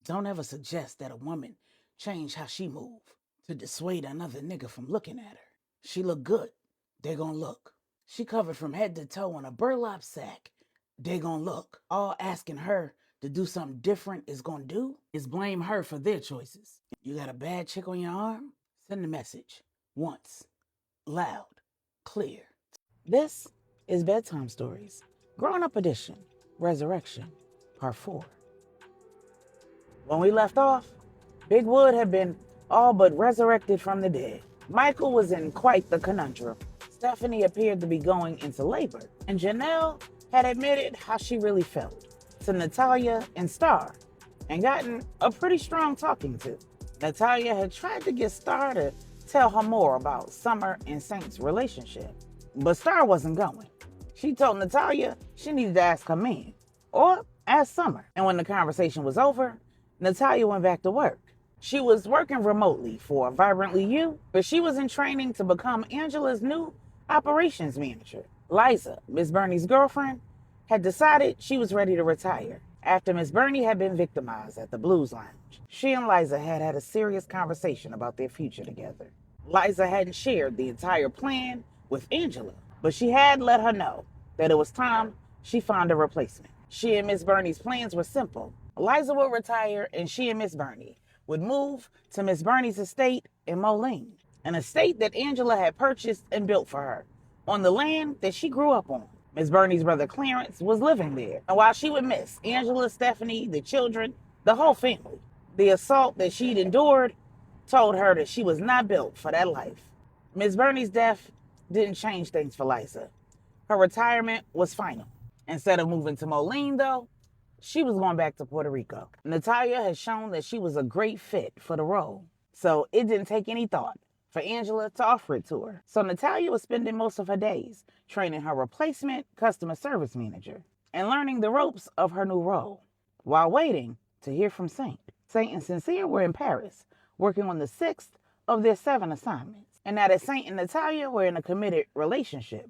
Don't ever suggest that a woman change how she move to dissuade another nigga from looking at her. She look good, they gon' look. She covered from head to toe in a burlap sack, they gon' look. All asking her to do something different is gonna do is blame her for their choices. You got a bad chick on your arm? Send a message. Once. Loud. Clear. This is Bedtime Stories. Grownup Edition. Resurrection. Part 4. When we left off, Big Wood had been all but resurrected from the dead. Michael was in quite the conundrum. Stephanie appeared to be going into labor, and Janelle had admitted how she really felt to Natalia and Star, and gotten a pretty strong talking to. Natalia had tried to get Star to tell her more about Summer and Saint's relationship, but Star wasn't going. She told Natalia she needed to ask her man, or ask Summer. And when the conversation was over, Natalia went back to work. She was working remotely for Vibrantly You, but she was in training to become Angela's new operations manager. Liza, Miss Bernie's girlfriend, had decided she was ready to retire after Miss Bernie had been victimized at the Blues Lounge. She and Liza had had a serious conversation about their future together. Liza hadn't shared the entire plan with Angela, but she had let her know that it was time she found a replacement. She and Miss Bernie's plans were simple. Liza would retire, and she and Miss Bernie would move to Miss Bernie's estate in Moline, an estate that Angela had purchased and built for her on the land that she grew up on. Miss Bernie's brother Clarence was living there, and while she would miss Angela, Stephanie, the children, the whole family, the assault that she'd endured told her that she was not built for that life. Miss Bernie's death didn't change things for Liza. Her retirement was final. Instead of moving to Moline, though, she was going back to Puerto Rico. Natalia had shown that she was a great fit for the role, so it didn't take any thought for Angela to offer it to her. So Natalia was spending most of her days training her replacement customer service manager and learning the ropes of her new role while waiting to hear from Saint. Saint and Sincere were in Paris, working on the 6th of their 7 assignments. And now that Saint and Natalia were in a committed relationship,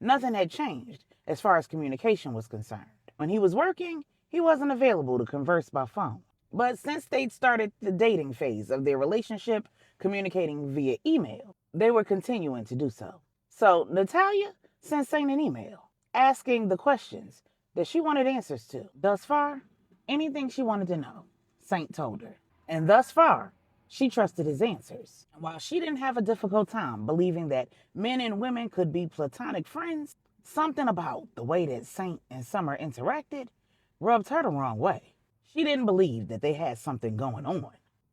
nothing had changed as far as communication was concerned. When he was working, he wasn't available to converse by phone. But since they'd started the dating phase of their relationship, communicating via email, they were continuing to do so. So Natalia sent Saint an email asking the questions that she wanted answers to. Thus far, anything she wanted to know, Saint told her. And thus far, she trusted his answers. And while she didn't have a difficult time believing that men and women could be platonic friends, something about the way that Saint and Summer interacted rubbed her the wrong way. She didn't believe that they had something going on,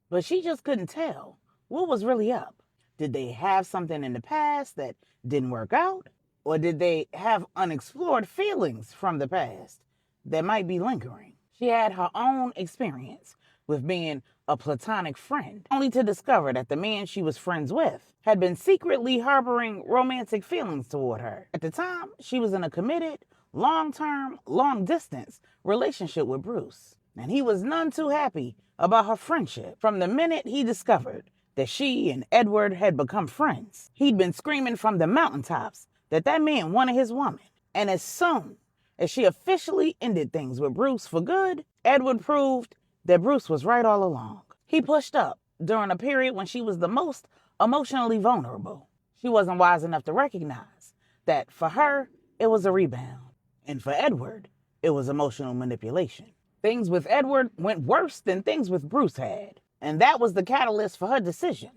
but she just couldn't tell what was really up. Did they have something in the past that didn't work out? Or did they have unexplored feelings from the past that might be lingering? She had her own experience with being a platonic friend, only to discover that the man she was friends with had been secretly harboring romantic feelings toward her. At the time, she was in a committed, long-term, long-distance relationship with Bruce, and he was none too happy about her friendship. From the minute he discovered that she and Edward had become friends, he'd been screaming from the mountaintops that that man wanted his woman. And as soon as she officially ended things with Bruce for good, Edward proved that Bruce was right all along. He pushed up during a period when she was the most emotionally vulnerable. She wasn't wise enough to recognize that for her, it was a rebound. And for Edward, it was emotional manipulation. Things with Edward went worse than things with Bruce had. And that was the catalyst for her decision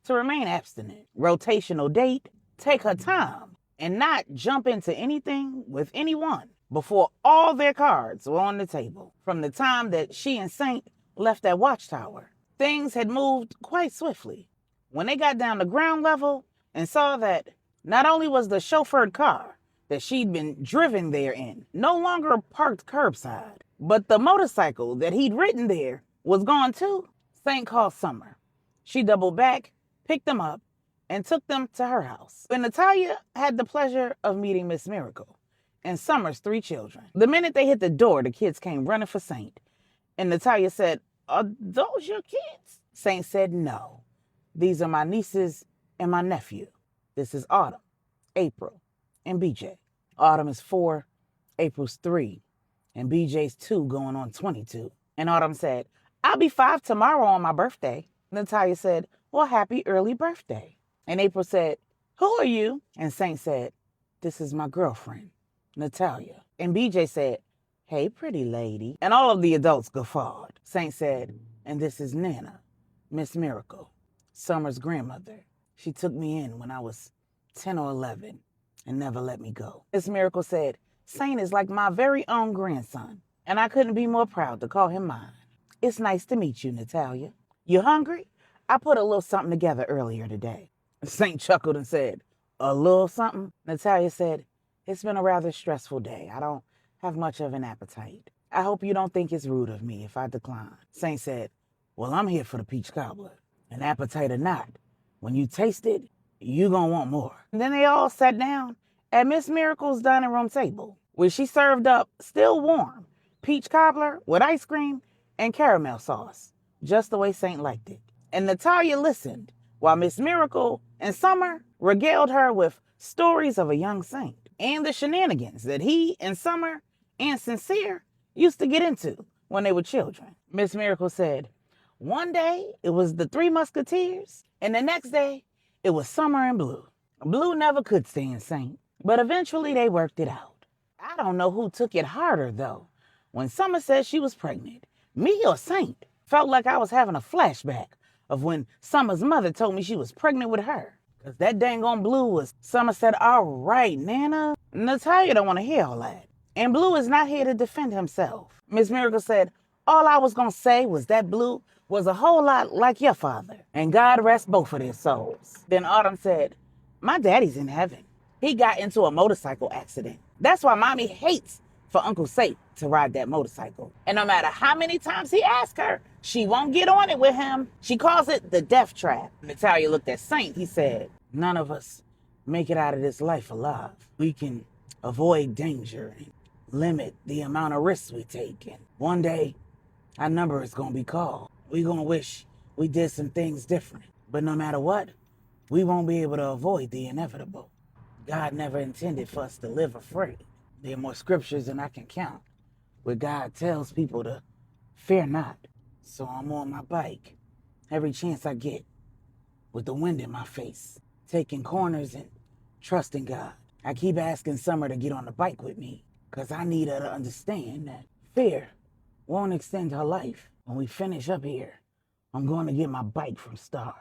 to remain abstinent, rotational date, take her time, and not jump into anything with anyone before all their cards were on the table. From the time that she and Saint left that watchtower, things had moved quite swiftly. When they got down to ground level and saw that not only was the chauffeured car that she'd been driven there in no longer parked curbside, but the motorcycle that he'd ridden there was gone too, Saint called Summer. She doubled back, picked them up, and took them to her house. When Natalia had the pleasure of meeting Miss Miracle and Summer's 3 children. The minute they hit the door, the kids came running for Saint. And Natalia said, "Are those your kids?" Saint said, "No. These are my nieces and my nephew. This is Autumn, April, and BJ. Autumn is 4, April's 3, and BJ's 2 going on 22. And Autumn said, I'll be 5 tomorrow on my birthday. Natalia said, well, happy early birthday. And April said, who are you? And Saint said, this is my girlfriend, Natalia. And BJ said, hey, pretty lady. And all of the adults guffawed. Saint said, and this is Nana, Miss Miracle, Summer's grandmother. She took me in when I was 10 or 11 and never let me go. Miss Miracle said, Saint is like my very own grandson, and I couldn't be more proud to call him mine. It's nice to meet you, Natalia. You hungry? I put a little something together earlier today. Saint chuckled and said, a little something? Natalia said, it's been a rather stressful day. I don't have much of an appetite. I hope you don't think it's rude of me if I decline. Saint said, well, I'm here for the peach cobbler. An appetite or not, when you taste it, you gonna want more. And then they all sat down at Miss Miracle's dining room table, where she served up, still warm, peach cobbler with ice cream and caramel sauce, just the way Saint liked it. And Natalia listened while Miss Miracle and Summer regaled her with stories of a young saint and the shenanigans that he and Summer and Sincere used to get into when they were children. Miss Miracle said, one day it was the Three Musketeers, and the next day it was Summer and Blue. Blue never could stand Saint, but eventually they worked it out. I don't know who took it harder, though. When Summer said she was pregnant, me or Saint? Felt like I was having a flashback of when Summer's mother told me she was pregnant with her. Because that dang on Blue was, Summer said, all right, Nana. Natalia don't want to hear all that. And Blue is not here to defend himself. Miss Miracle said, all I was going to say was that Blue was a whole lot like your father. And God rest both of their souls. Then Autumn said, my daddy's in heaven. He got into a motorcycle accident. That's why Mommy hates for Uncle Saint to ride that motorcycle. And no matter how many times he asks her, she won't get on it with him. She calls it the death trap. Natalia looked at Saint. He said, none of us make it out of this life alive. We can avoid danger and limit the amount of risks we take. And one day, our number is going to be called. We're going to wish we did some things different. But no matter what, we won't be able to avoid the inevitable. God never intended for us to live afraid. There are more scriptures than I can count where God tells people to fear not. So I'm on my bike every chance I get with the wind in my face, taking corners and trusting God. I keep asking Summer to get on the bike with me because I need her to understand that fear won't extend her life. When we finish up here, I'm going to get my bike from Star.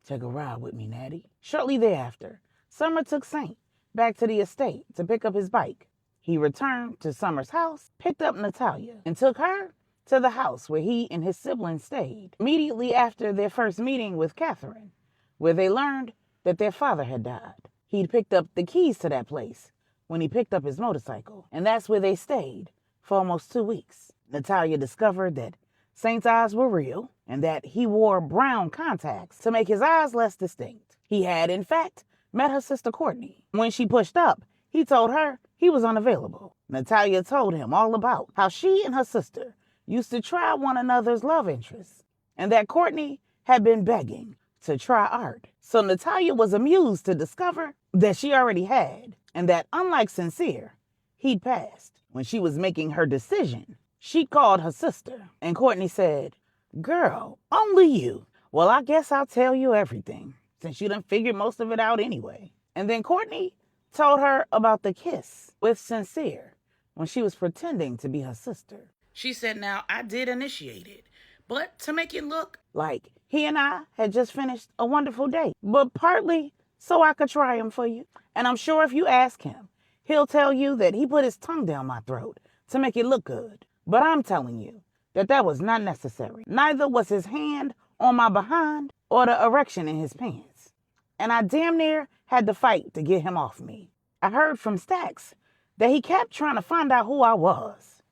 Take a ride with me, Natty. Shortly thereafter, Summer took Saint back to the estate to pick up his bike. He returned to Summer's house, picked up Natalia, and took her to the house where he and his siblings stayed immediately after their first meeting with Catherine, where they learned that their father had died. He'd picked up the keys to that place when he picked up his motorcycle, and that's where they stayed for almost 2 weeks. Natalia discovered that Saint's eyes were real and that he wore brown contacts to make his eyes less distinct. He had, in fact, met her sister Courtney. When she pushed up, he told her he was unavailable. Natalia told him all about how she and her sister used to try one another's love interests and that Courtney had been begging to try art. So Natalia was amused to discover that she already had and that, unlike Sincere, he'd passed. When she was making her decision, she called her sister and Courtney said, girl, only you. Well, I guess I'll tell you everything since you done figured most of it out anyway. And then Courtney told her about the kiss with Sincere when she was pretending to be her sister. She said, now, I did initiate it, but to make it look like he and I had just finished a wonderful date, but partly so I could try him for you. And I'm sure if you ask him, he'll tell you that he put his tongue down my throat to make it look good. But I'm telling you that was not necessary. Neither was his hand on my behind or the erection in his pants. And I damn near had to fight to get him off me. I heard from Stax that he kept trying to find out who I was.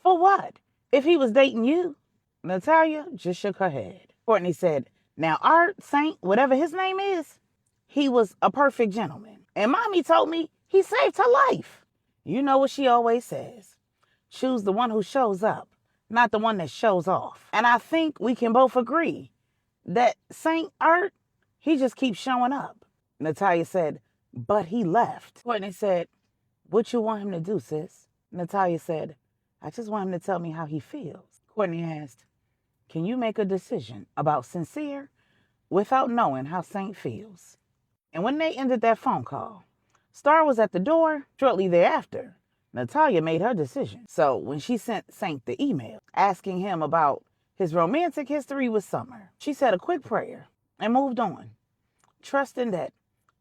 For what? If he was dating you? Natalia just shook her head. Courtney said, now Art, Saint, whatever his name is, he was a perfect gentleman. And Mommy told me he saved her life. You know what she always says. Choose the one who shows up, not the one that shows off. And I think we can both agree that Saint Art, he just keeps showing up. Natalia said, but he left. Courtney said, what you want him to do, sis? Natalia said, I just want him to tell me how he feels. Courtney asked, Can you make a decision about sincere without knowing how Saint feels? And when they ended that phone call, Star was at the door shortly thereafter. Natalia made her decision. So when she sent Saint the email asking him about his romantic history with Summer, she said a quick prayer and moved on, trusting that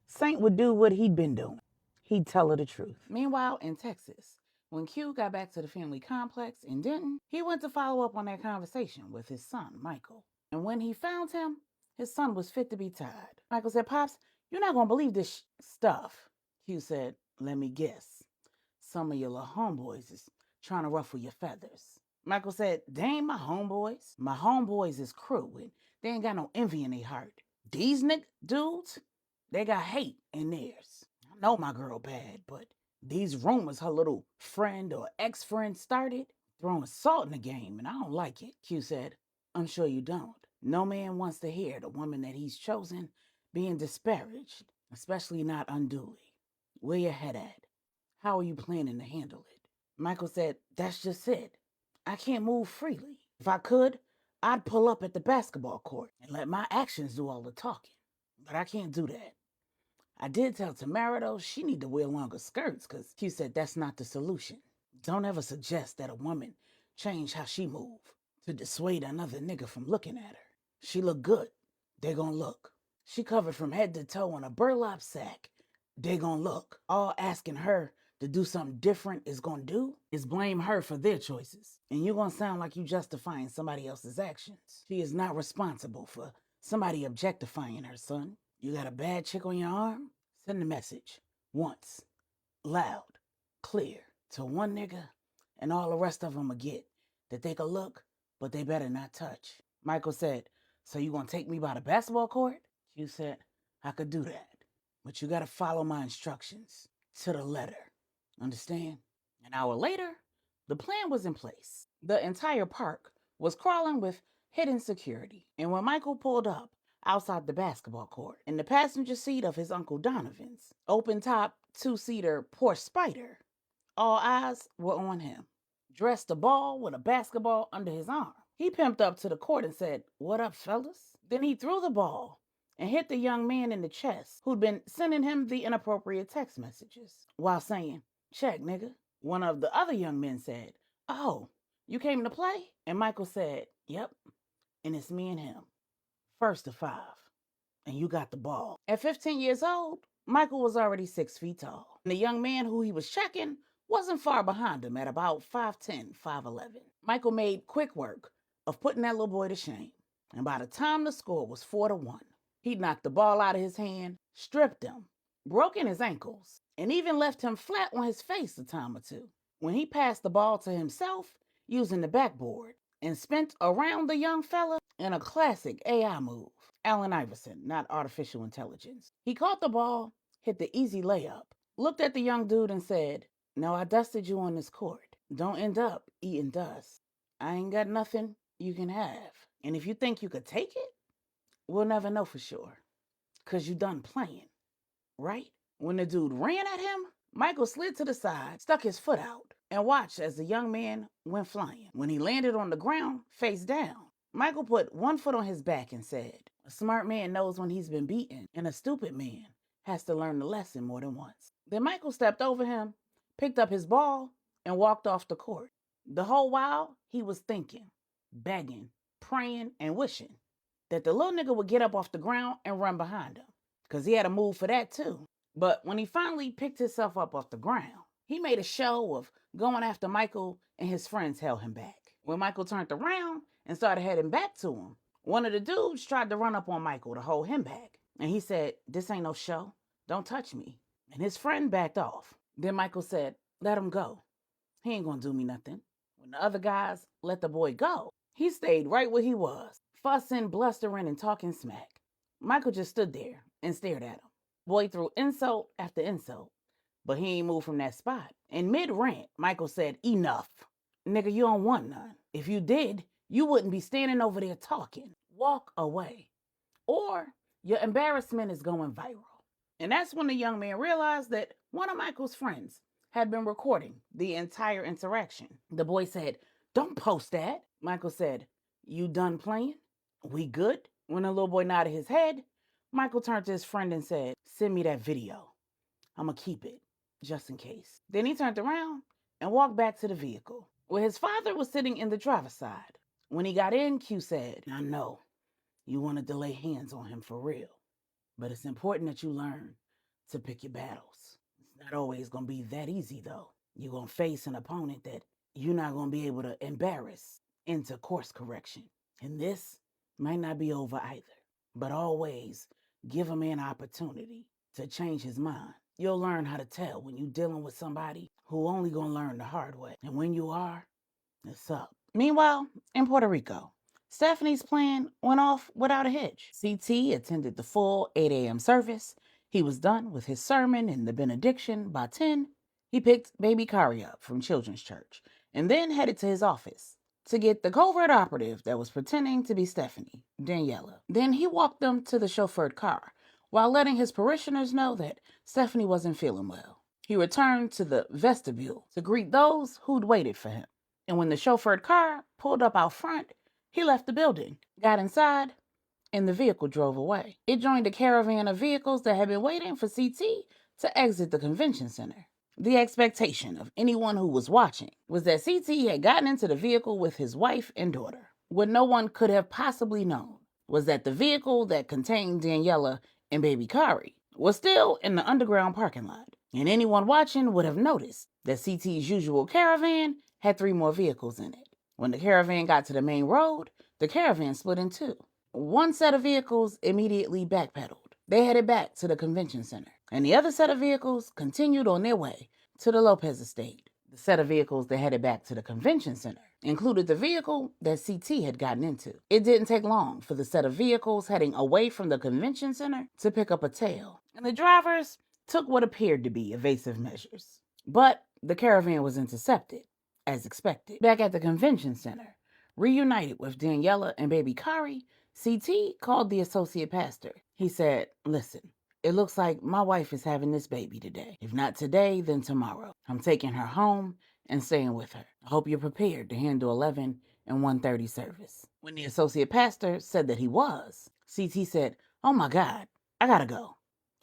Saint would do what he'd been doing. He'd tell her the truth. Meanwhile, in Texas, when Q got back to the family complex in Denton, he went to follow up on that conversation with his son, Michael. And when he found him, his son was fit to be tied. Michael said, "Pops, you're not going to believe this stuff." Q said, "Let me guess. Some of your little homeboys is trying to ruffle your feathers." Michael said, "They ain't my homeboys. My homeboys is crew, and they ain't got no envy in their heart. These dudes, they got hate in theirs. I know my girl bad, but these rumors her little friend or ex-friend started throwing salt in the game, and I don't like it." Q said, "I'm sure you don't. No man wants to hear the woman that he's chosen being disparaged, especially not unduly. Where your head at? How are you planning to handle it?" Michael said, "That's just it. I can't move freely. If I could, I'd pull up at the basketball court and let my actions do all the talking. But I can't do that. I did tell Tamara, though, she need to wear longer skirts, because Q said that's not the solution. Don't ever suggest that a woman change how she move to dissuade another nigga from looking at her. She look good. They gonna look. She covered from head to toe in a burlap sack. They gonna look. All asking her to do something different is gonna do is blame her for their choices. And you're gonna sound like you justifying somebody else's actions. She is not responsible for somebody objectifying her, son. You got a bad chick on your arm? Send a message. Once. Loud. Clear. To one nigga, and all the rest of them will get that they can look, but they better not touch." Michael said, "So you gonna take me by the basketball court?" Q said, "I could do that, but you gotta follow my instructions to the letter. Understand?" An hour later, the plan was in place. The entire park was crawling with hidden security, and when Michael pulled up outside the basketball court, in the passenger seat of his Uncle Donovan's open-top two-seater Porsche Spider, all eyes were on him. Dressed a ball with a basketball under his arm, he pimped up to the court and said, "What up, fellas?" Then he threw the ball and hit the young man in the chest who'd been sending him the inappropriate text messages while saying, "Check, nigga." One of the other young men said, "Oh, you came to play?" And Michael said, "Yep, and it's me and him. First to 5. And you got the ball." At 15 years old, Michael was already 6 feet tall. And the young man who he was checking wasn't far behind him at about 5'10", 5'11". Michael made quick work of putting that little boy to shame. And by the time the score was 4-1, he'd knocked the ball out of his hand, stripped him, broken his ankles, and even left him flat on his face a time or two. When he passed the ball to himself using the backboard and spent around the young fella in a classic AI move. Allen Iverson, not artificial intelligence. He caught the ball, hit the easy layup, looked at the young dude and said, "No, I dusted you on this court. Don't end up eating dust. I ain't got nothing you can have. And if you think you could take it, we'll never know for sure. 'Cause you done playing, right?" When the dude ran at him, Michael slid to the side, stuck his foot out, and watched as the young man went flying. When he landed on the ground, face down, Michael put one foot on his back and said, "A smart man knows when he's been beaten, and a stupid man has to learn the lesson more than once." Then Michael stepped over him, picked up his ball, and walked off the court. The whole while, he was thinking, begging, praying, and wishing that the little nigga would get up off the ground and run behind him, because he had a move for that too. But when he finally picked himself up off the ground, he made a show of going after Michael, and his friends held him back. When Michael turned around and started heading back to him, one of the dudes tried to run up on Michael to hold him back. And he said, "This ain't no show. Don't touch me." And his friend backed off. Then Michael said, "Let him go. He ain't gonna do me nothing." When the other guys let the boy go, he stayed right where he was, fussing, blustering, and talking smack. Michael just stood there and stared at him. Boy threw insult after insult, but he ain't moved from that spot. In mid-rant, Michael said, "Enough. Nigga, you don't want none. If you did, you wouldn't be standing over there talking. Walk away, or your embarrassment is going viral." And that's when the young man realized that one of Michael's friends had been recording the entire interaction. The boy said, "Don't post that." Michael said, You done playing? We good? When the little boy nodded his head, Michael turned to his friend and said, "Send me that video. I'ma keep it, just in case." Then he turned around and walked back to the vehicle, where his father was sitting in the driver's side. When he got in, Q said, "I know you wanted to lay hands on him for real, but it's important that you learn to pick your battles. It's not always gonna be that easy, though. You're gonna face an opponent that you're not gonna be able to embarrass into course correction. And this might not be over either, but always give a man an opportunity to change his mind. You'll learn how to tell when you're dealing with somebody who only gonna learn the hard way. And when you are, it's up." Meanwhile, in Puerto Rico, Stephanie's plan went off without a hitch. CT attended the full 8 a.m. service. He was done with his sermon and the benediction by 10. He picked baby Kari up from Children's Church and then headed to his office to get the covert operative that was pretending to be Stephanie, Daniela. Then he walked them to the chauffeured car while letting his parishioners know that Stephanie wasn't feeling well. He returned to the vestibule to greet those who'd waited for him. And when the chauffeured car pulled up out front, he left the building, got inside, and the vehicle drove away. It joined a caravan of vehicles that had been waiting for CT to exit the convention center. The expectation of anyone who was watching was that CT had gotten into the vehicle with his wife and daughter. What no one could have possibly known was that the vehicle that contained Daniela and baby Kari was still in the underground parking lot. And anyone watching would have noticed that CT's usual caravan had 3 more vehicles in it. When the caravan got to the main road, the caravan split in 2. One set of vehicles immediately backpedaled. They headed back to the convention center. And the other set of vehicles continued on their way to the Lopez estate. The set of vehicles that headed back to the convention center included the vehicle that CT had gotten into. It didn't take long for the set of vehicles heading away from the convention center to pick up a tail. And the drivers took what appeared to be evasive measures. But the caravan was intercepted, as expected. Back at the convention center, reunited with Daniela and baby Kari, CT called the associate pastor. He said, "Listen, it looks like my wife is having this baby today. If not today, then tomorrow. I'm taking her home and staying with her. I hope you're prepared to handle 11 and 1:30 service." When the associate pastor said that he was, CT said, "Oh my God, I gotta go.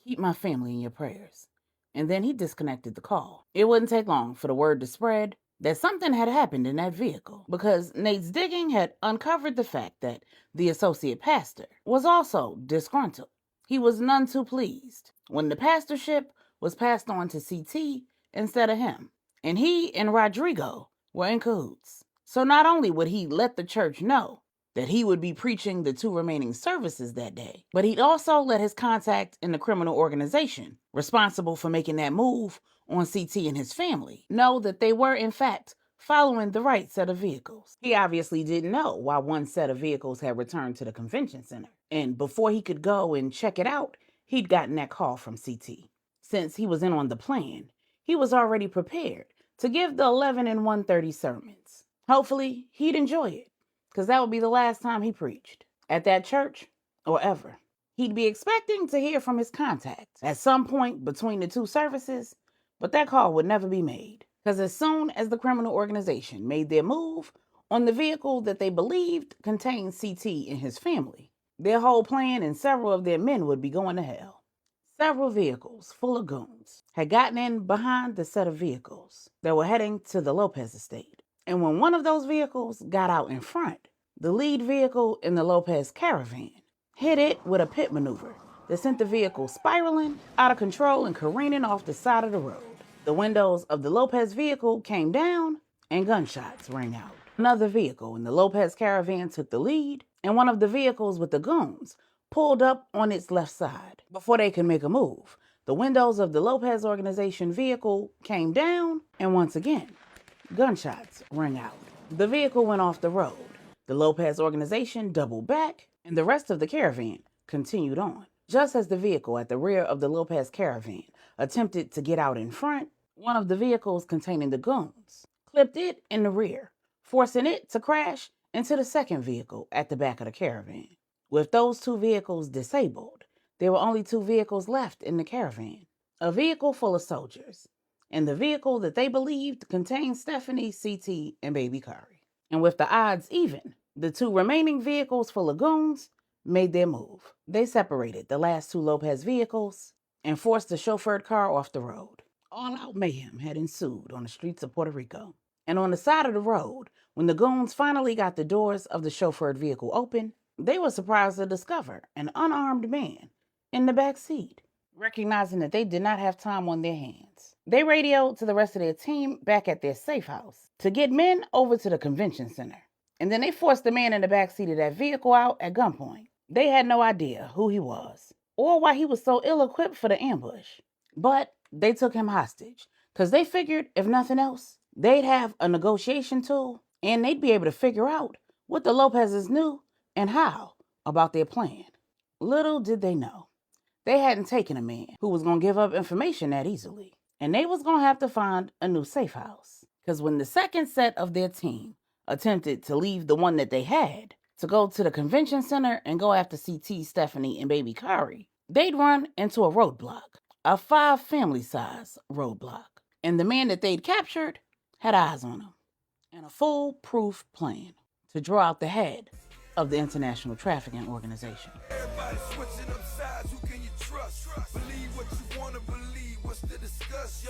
Keep my family in your prayers." And then he disconnected the call. It wouldn't take long for the word to spread that something had happened in that vehicle, because Nate's digging had uncovered the fact that the associate pastor was also disgruntled. He was none too pleased when the pastorship was passed on to CT instead of him. And he and Rodrigo were in cahoots. So not only would he let the church know that he would be preaching the 2 remaining services that day, but he'd also let his contact in the criminal organization responsible for making that move on CT and his family know that they were, in fact, following the right set of vehicles. He obviously didn't know why one set of vehicles had returned to the convention center. And before he could go and check it out, he'd gotten that call from CT. Since he was in on the plan, he was already prepared to give the 11 and 1:30 sermons. Hopefully, he'd enjoy it, because that would be the last time he preached at that church or ever. He'd be expecting to hear from his contact at some point between the 2 services, but that call would never be made, because as soon as the criminal organization made their move on the vehicle that they believed contained CT and his family, their whole plan and several of their men would be going to hell. Several vehicles full of goons had gotten in behind the set of vehicles that were heading to the Lopez estate. And when one of those vehicles got out in front, the lead vehicle in the Lopez caravan hit it with a pit maneuver that sent the vehicle spiraling out of control and careening off the side of the road. The windows of the Lopez vehicle came down and gunshots rang out. Another vehicle in the Lopez caravan took the lead, and one of the vehicles with the goons pulled up on its left side. Before they could make a move, the windows of the Lopez organization vehicle came down, and once again, gunshots rang out. The vehicle went off the road. The Lopez organization doubled back, and the rest of the caravan continued on. Just as the vehicle at the rear of the Lopez caravan attempted to get out in front, one of the vehicles containing the goons clipped it in the rear, forcing it to crash into the second vehicle at the back of the caravan. With those 2 vehicles disabled, there were only 2 vehicles left in the caravan. A vehicle full of soldiers, and the vehicle that they believed contained Stephanie, CT, and baby Kari. And with the odds even, The 2 remaining vehicles full of goons made their move. They separated the last 2 Lopez vehicles and forced the chauffeured car off the road. All-out mayhem had ensued on the streets of Puerto Rico. And on the side of the road, when the goons finally got the doors of the chauffeured vehicle open, they were surprised to discover an unarmed man in the back seat. Recognizing that they did not have time on their hands, they radioed to the rest of their team back at their safe house to get men over to the convention center. And then they forced the man in the back seat of that vehicle out at gunpoint. They had no idea who he was or why he was so ill-equipped for the ambush. But they took him hostage because they figured, if nothing else, they'd have a negotiation tool and they'd be able to figure out what the Lopezes knew and how about their plan. Little did they know, they hadn't taken a man who was going to give up information that easily. And they was going to have to find a new safe house. Because when the second set of their team attempted to leave the one that they had to go to the convention center and go after CT, Stephanie, and baby Kari, they'd run into a roadblock, a 5 family-size roadblock. And the man that they'd captured had eyes on him and a foolproof plan to draw out the head of the international trafficking organization. Everybody switching up sides, who can you trust? Believe what you want to believe, what's the discuss?